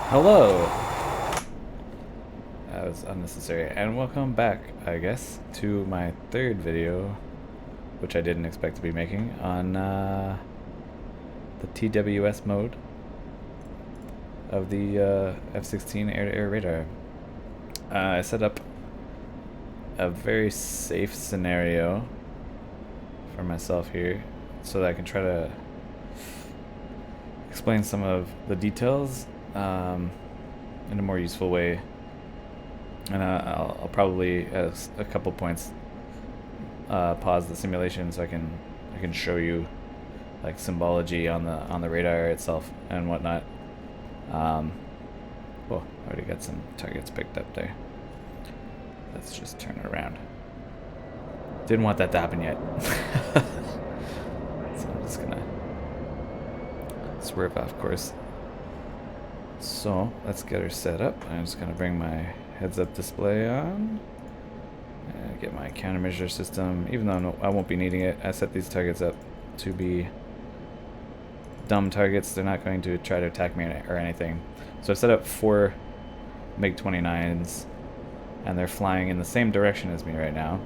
Hello! That was unnecessary. And welcome back, I guess, to my third video, which I didn't expect to be making, on the TWS mode of the F16 air-to-air radar. I set up a very safe scenario for myself here so that I can try to explain some of the details in a more useful way, and I'll probably at a couple points pause the simulation so I can show you like symbology on the radar itself and whatnot. Oh, I already got some targets picked up there. Let's just turn it around. Didn't want that to happen yet. So I'm just gonna swerve off course. So let's get her set up. I'm just gonna bring my heads-up display on and get my countermeasure system. Even though I won't be needing it, I set these targets up to be dumb targets. They're not going to try to attack me or anything. So I've set up 4 MiG-29s, and they're flying in the same direction as me right now.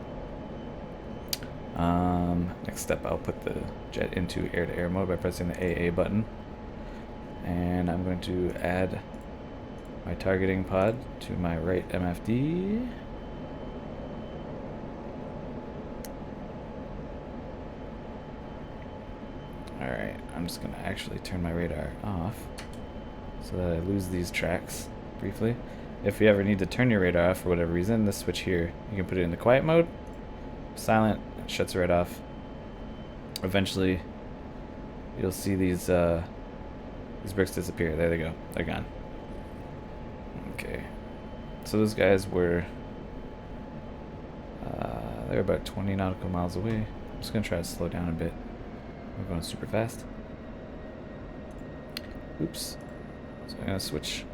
Next step, I'll put the jet into air-to-air mode by pressing the AA button. And I'm going to add my targeting pod to my right MFD. Alright, I'm just going to actually turn my radar off so that I lose these tracks briefly. If you ever need to turn your radar off for whatever reason, this switch here, you can put it into quiet mode, silent, it shuts it right off. Eventually, you'll see these bricks disappear. There they go. They're gone. Okay. So those guys were they're about 20 nautical miles away. I'm just gonna try to slow down a bit. We're going super fast. Oops. So I'm gonna switch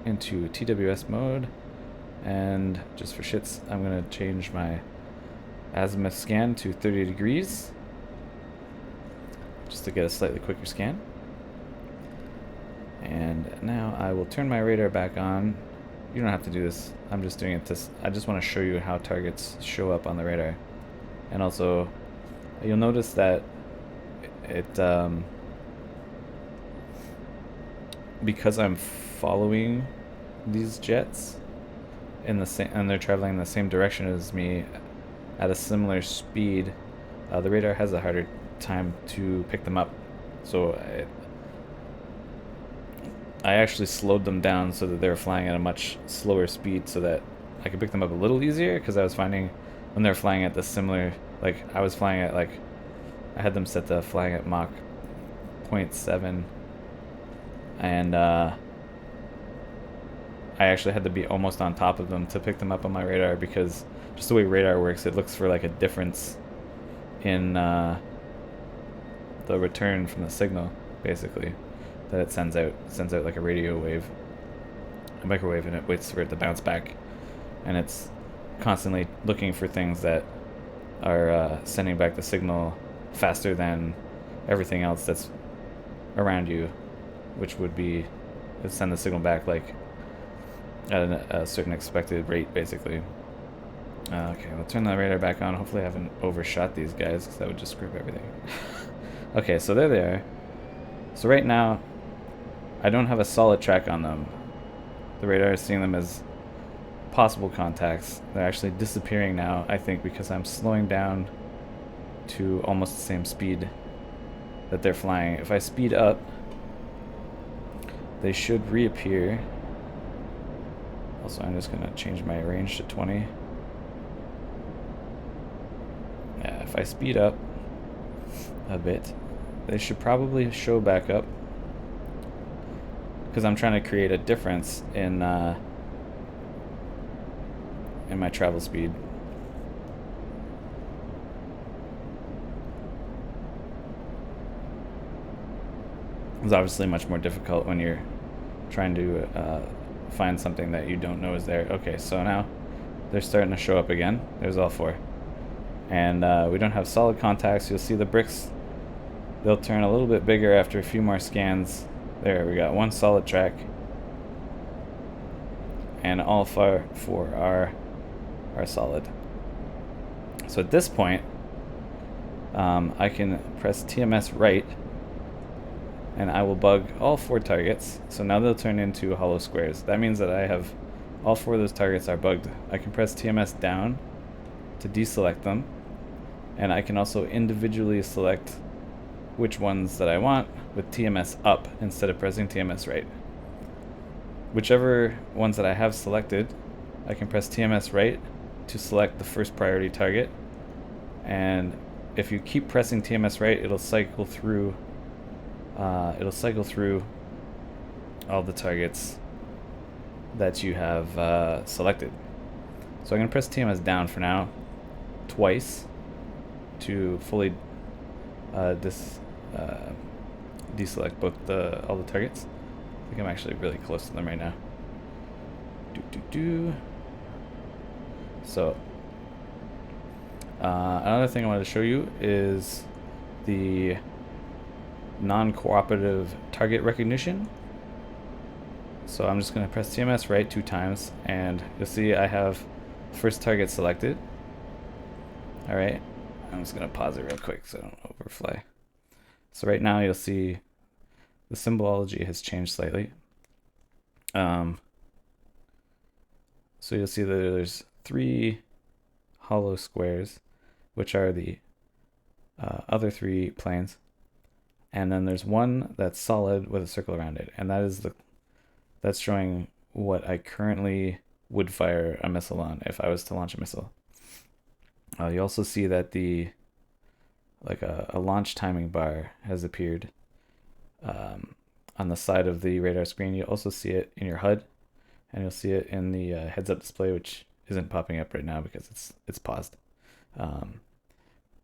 into TWS mode, and just for shits, I'm gonna change my azimuth scan to 30 degrees just to get a slightly quicker scan. And now I will turn my radar back on. You don't have to do this. I'm just doing it I just want to show you how targets show up on the radar. And also, you'll notice that it because I'm following these jets in the same, and they're traveling in the same direction as me at a similar speed, the radar has a harder time to pick them up. So I actually slowed them down so that they were flying at a much slower speed so that I could pick them up a little easier, because I was finding when they're flying at the similar, like I was flying at like, I had them set to flying at Mach 0.7, and I actually had to be almost on top of them to pick them up on my radar, because just the way radar works, it looks for like a difference in the return from the signal, basically, that it sends out. It sends out like a radio wave, a microwave, and it waits for it to bounce back, and it's constantly looking for things that are sending back the signal faster than everything else that's around you, which would be send the signal back like at a certain expected rate, basically. Okay, we'll turn the radar back on. Hopefully I haven't overshot these guys, because that would just screw up everything. Okay, so there they are. So right now, I don't have a solid track on them. The radar is seeing them as possible contacts. They're actually disappearing now, I think, because I'm slowing down to almost the same speed that they're flying. If I speed up, they should reappear. Also, I'm just going to change my range to 20. Yeah, if I speed up a bit, they should probably show back up, because I'm trying to create a difference in my travel speed. It's obviously much more difficult when you're trying to find something that you don't know is there. Okay, so now they're starting to show up again. There's all 4. And we don't have solid contacts. You'll see the bricks, they'll turn a little bit bigger after a few more scans. There, we got one solid track. and all four are solid. So at this point, I can press TMS right, and I will bug all 4 targets. So now they'll turn into hollow squares. That means that I have all 4 of those targets are bugged. I can press TMS down to deselect them, and I can also individually select which ones that I want with TMS up instead of pressing TMS right. Whichever ones that I have selected, I can press TMS right to select the first priority target, and if you keep pressing TMS right, it'll cycle through all the targets that you have selected. So I'm going to press TMS down for now twice to fully deselect all the targets. I think I'm actually really close to them right now. So another thing I wanted to show you is the non-cooperative target recognition. So I'm just going to press TMS right 2 times, and you'll see I have first target selected. Alright, I'm just going to pause it real quick so I don't overfly. So right now you'll see the symbology has changed slightly. So you'll see that there's 3 hollow squares, which are the other 3 planes, and then there's one that's solid with a circle around it, and that's showing what I currently would fire a missile on if I was to launch a missile. You also see that a launch timing bar has appeared on the side of the radar screen. You'll also see it in your HUD, and you'll see it in the heads-up display, which isn't popping up right now because it's paused.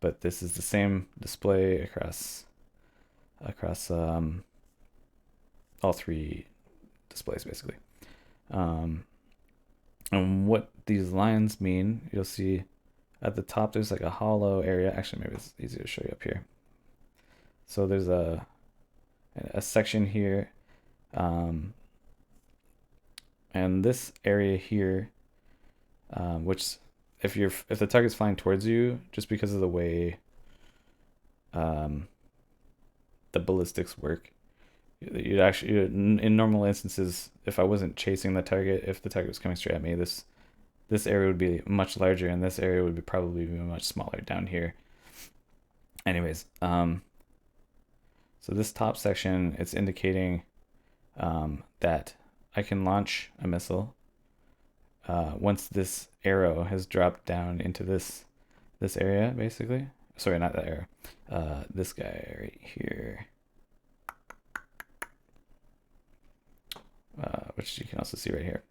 But this is the same display across all 3 displays basically. And what these lines mean, you'll see at the top there's like a hollow area. Actually, maybe it's easier to show you up here. So there's a section here, and this area here, which if the target's flying towards you, just because of the way the ballistics work, you'd actually, in normal instances, if I wasn't chasing the target, if the target was coming straight at me, this area would be much larger, and this area would probably be much smaller down here. Anyways, so this top section, it's indicating that I can launch a missile once this arrow has dropped down into this area, basically. Sorry, not that arrow. This guy right here. Which you can also see right here.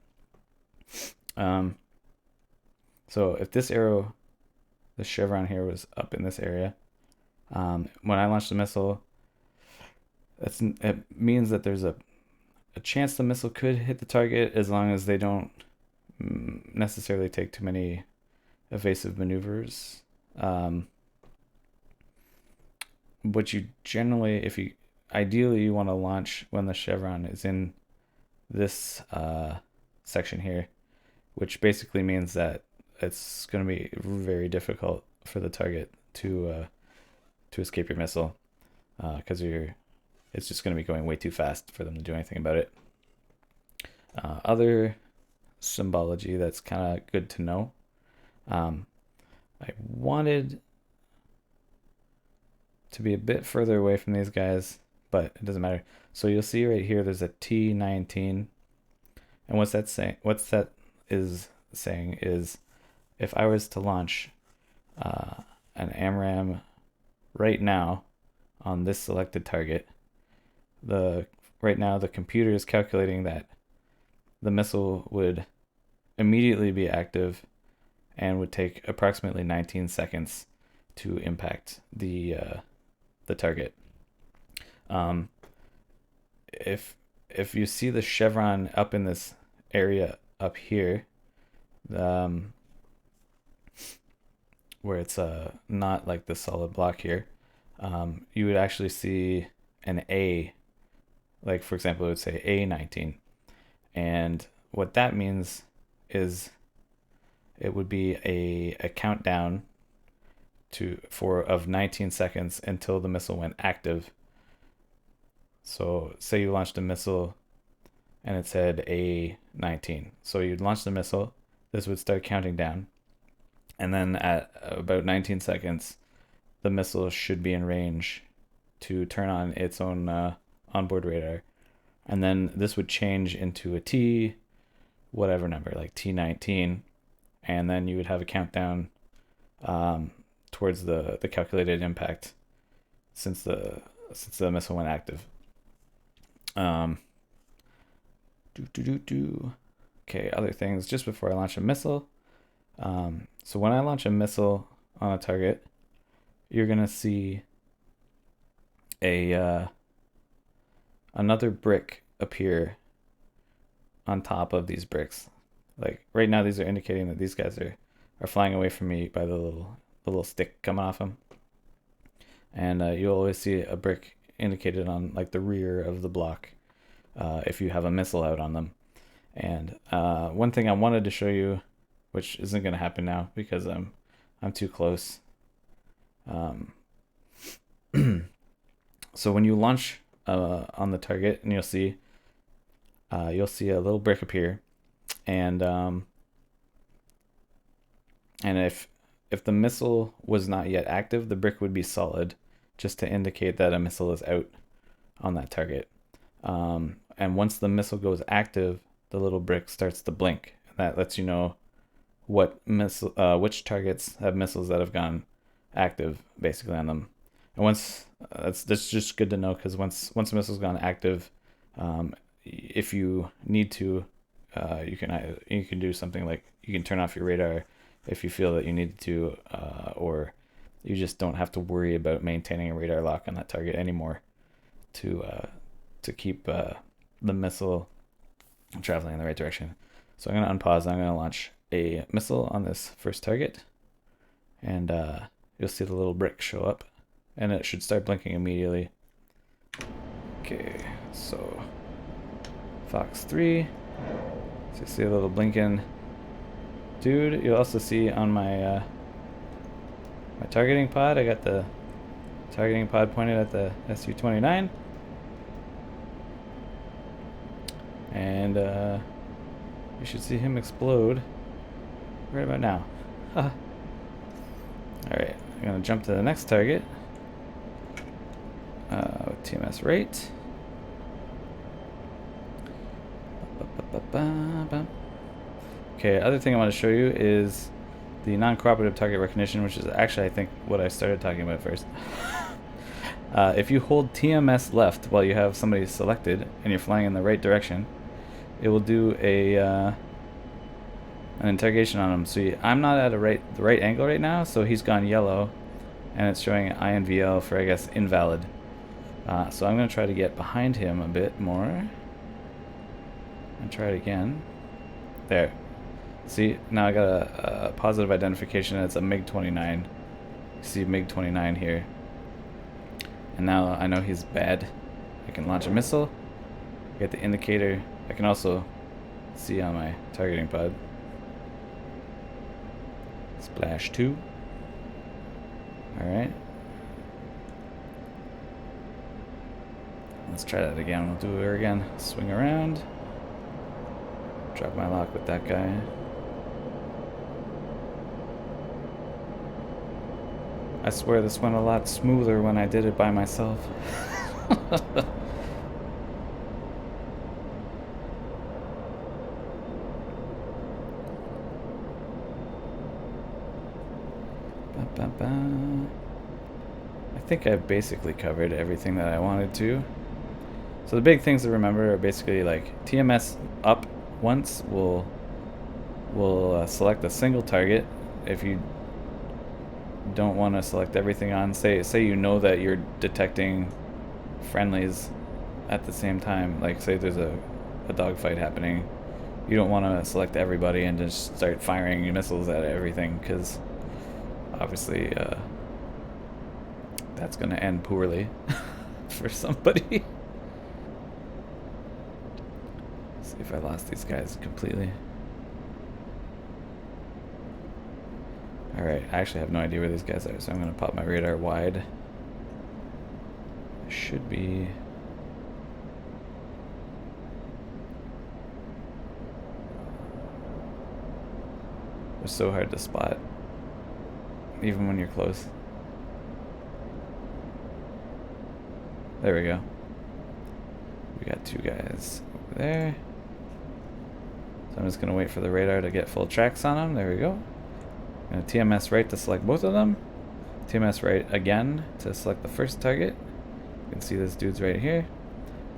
So if this arrow, the chevron here, was up in this area, when I launch the missile, it means that there's a chance the missile could hit the target as long as they don't necessarily take too many evasive maneuvers. But you generally, ideally you want to launch when the chevron is in this section here, which basically means that it's going to be very difficult for the target to escape your missile, because it's just going to be going way too fast for them to do anything about it. Other symbology that's kind of good to know. I wanted to be a bit further away from these guys, but it doesn't matter. So you'll see right here there's a T19, and what that is saying is if I was to launch an AMRAAM right now on this selected target, right now the computer is calculating that the missile would immediately be active and would take approximately 19 seconds to impact the target. If you see the chevron up in this area up here, where it's not like the solid block here, you would actually see an A, like for example it would say A19, and what that means is it would be a countdown of 19 seconds until the missile went active. So say you launched a missile and it said A19. So you'd launch the missile, this would start counting down, and then at about 19 seconds, the missile should be in range to turn on its own onboard radar. And then this would change into a T, whatever number, like T19, and then you would have a countdown towards the calculated impact since the missile went active. Okay, other things just before I launch a missile. So when I launch a missile on a target, you're gonna see another brick appear on top of these bricks. Like right now, these are indicating that these guys are flying away from me by the little stick coming off them. And you'll always see a brick indicated on like the rear of the block if you have a missile out on them. And one thing I wanted to show you, which isn't going to happen now because I'm too close. So when you launch on the target, and you'll see a little brick appear, and if the missile was not yet active, the brick would be solid, just to indicate that a missile is out on that target. And once the missile goes active, the little brick starts to blink. That lets you know which targets have missiles that have gone active, basically, on them. And once that's just good to know, because once a missile's gone active, if you need to, you can do something like you can turn off your radar if you feel that you need to, or you just don't have to worry about maintaining a radar lock on that target anymore to keep the missile traveling in the right direction. So I'm going to unpause. I'm going to launch a missile on this first target, and you'll see the little brick show up, and it should start blinking immediately. Okay, so Fox 3. So you see a little blinking dude. You'll also see on my my targeting pod, I got the targeting pod pointed at the Su-29. And you should see him explode right about now. Alright, I'm going to jump to the next target with TMS rate. Okay, other thing I want to show you is the non-cooperative target recognition, which is actually, I think, what I started talking about first. If you hold TMS left while you have somebody selected and you're flying in the right direction, it will do an interrogation on him. So I'm not at the right angle right now, so he's gone yellow, and it's showing INVL for, I guess, invalid. So I'm going to try to get behind him a bit more and try it again. There. See, now I got a positive identification, and it's a MiG-29. You see MiG-29 here. And now I know he's bad. I can launch a missile, get the indicator. I can also see on my targeting pod. Splash 2. Alright. Let's try that again. We'll do her again. Swing around. Drop my lock with that guy. I swear this went a lot smoother when I did it by myself. I think I've basically covered everything that I wanted to. So the big things to remember are basically like TMS up once will select a single target. If you don't want to select everything on, say you know that you're detecting friendlies at the same time, like say there's a dogfight happening, you don't want to select everybody and just start firing your missiles at everything, because obviously that's going to end poorly for somebody. See if I lost these guys completely. Alright, I actually have no idea where these guys are, so I'm going to pop my radar wide. Should be... They're so hard to spot, even when you're close. There we go. We got two guys over there. So I'm just going to wait for the radar to get full tracks on them. There we go. I'm going to TMS right to select both of them. TMS right again to select the first target. You can see this dude's right here.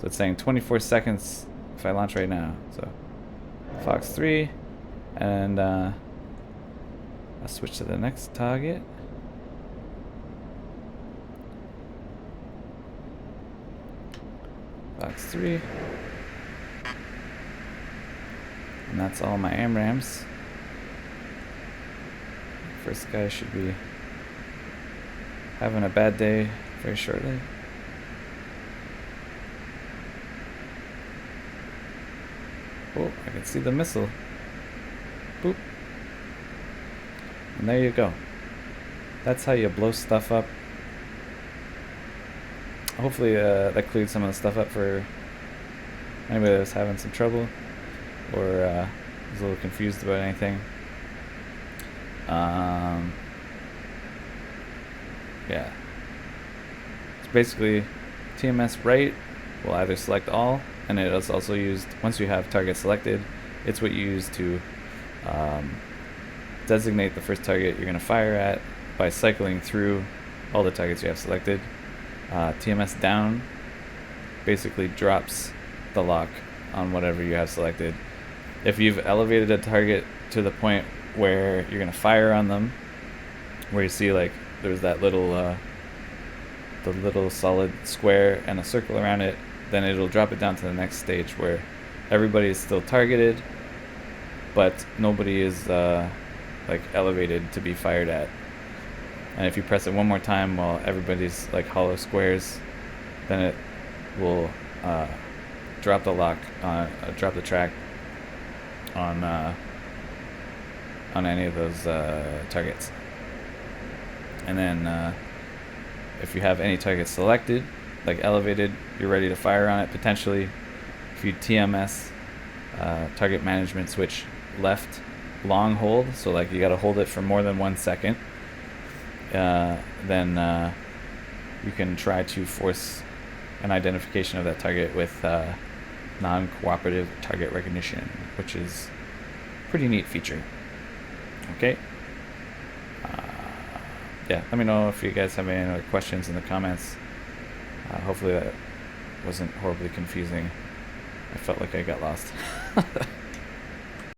So it's saying 24 seconds if I launch right now. So Fox 3, and I'll switch to the next target. Fox 3. And that's all my AMRAMs. First guy should be having a bad day very shortly. Oh, I can see the missile. Boop. And there you go. That's how you blow stuff up. Hopefully that cleared some of the stuff up for anybody that was having some trouble or was a little confused about anything. Yeah. It's basically TMS right will either select all, and it is also used, once you have target selected, it's what you use to designate the first target you're going to fire at by cycling through all the targets you have selected. TMS down basically drops the lock on whatever you have selected. If you've elevated a target to the point where you're going to fire on them, where you see like there's that little the little solid square and a circle around it, then it'll drop it down to the next stage where everybody is still targeted, but nobody is like elevated to be fired at. And if you press it one more time while everybody's like hollow squares, then it will drop the lock, drop the track on any of those targets. And then if you have any targets selected, like elevated, you're ready to fire on it potentially. If you TMS target management switch left long hold, so like you got to hold it for more than 1 second, then you can try to force an identification of that target with non-cooperative target recognition, which is a pretty neat feature. Okay. Yeah, let me know if you guys have any other questions in the comments. Hopefully that wasn't horribly confusing. I felt like I got lost.